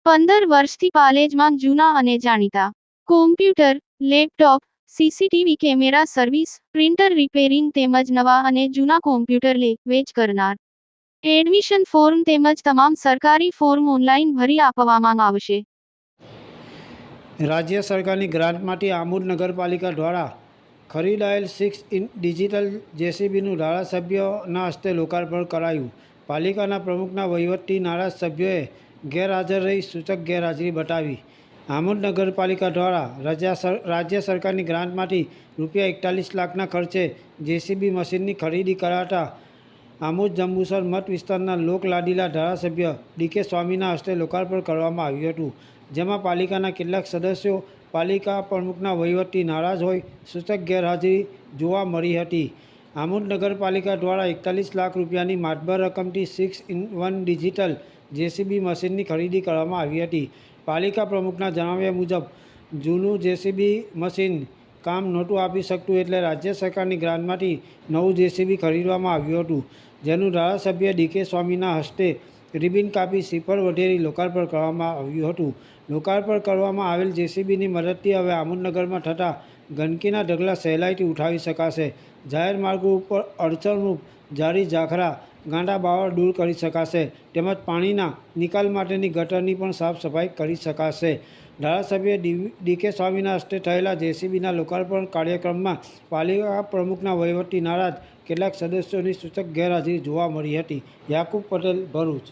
15 વર્ષથી પાલેજમાં જૂના અને જાણીતા computer, laptop, CCTV camera service, printer repairing તેમજ નવા અને જૂના કોમ્પ્યુટર લે-વેચ કરનાર. એડમિશન ફોર્મ તેમજ તમામ સરકારી ફોર્મ ઓનલાઈન ભરી આપવામાં આવશે. રાજ્ય સરકારની ગ્રાન્ટમાંથી આમોદ નગરપાલિકા દ્વારા ખરીદાયેલ 6 ડિજિટલ જેસીબીનું ધારાસભ્યના હસ્તે લોકાર્પણ કરાયું. પાલિકાના પ્રમુખના વહીવટથી નારાજ સભ્યોએ ગેરહાજર રહી સૂચક ગેરહાજરી બતાવી. આમોદ નગરપાલિકા દ્વારા રાજ્ય સરકારની ગ્રાન્ટમાંથી ₹41 લાખના ખર્ચે જેસીબી મશીનની ખરીદી કરાતા આમોદ જંબુસર મત વિસ્તારના લોકલાડીલા ધારાસભ્ય ડીકે સ્વામીના હસ્તે લોકાર્પણ કરવામાં આવ્યું હતું, જેમાં પાલિકાના કેટલાક સદસ્યો પાલિકા પ્રમુખના વહીવટથી નારાજ હોઈ સૂચક ગેરહાજરી જોવા મળી હતી. આમોદ નગરપાલિકા દ્વારા ₹41 લાખ રૂપિયાની માતબર રકમથી 6-in-1 ડિજિટલ જેસીબી મશીનની ખરીદી કરવામાં આવી હતી. પાલિકા પ્રમુખના જણાવ્યા મુજબ જૂનું જેસીબી મશીન કામ નહોતું આપી શકતું, એટલે રાજ્ય સરકારની ગ્રાન્ટમાંથી નવું જેસીબી ખરીદવામાં આવ્યું હતું, જેનું ધારાસભ્ય ડીકે સ્વામીના હસ્તે રિબિન કાપી શ્રીફળ વધેરી લોકાર્પણ કરવામાં આવ્યું હતું. લોકાર્પણ કરવામાં આવેલ જેસીબીની મદદથી હવે આમોદનગરમાં થતા ગંદકીના ઢગલા સહેલાઈથી ઉઠાવી શકાશે. જાહેર માર્ગો ઉપર અડચણરૂપ ઝાડી ઝાખરા, ગાંડા બાવળ દૂર કરી શકાશે, તેમજ પાણીના નિકાલ માટેની ગટરની પણ સાફ સફાઈ કરી શકાશે. ધારાસભ્ય ડીકે સ્વામીના હસ્તે થયેલા જેસીબીના લોકાર્પણ કાર્યક્રમમાં પાલિકા પ્રમુખના વહીવટથી નારાજ કેટલાક સદસ્યોની સૂચક ગેરહાજરી જોવા મળી હતી. યાકુબ પટેલ, ભરૂચ.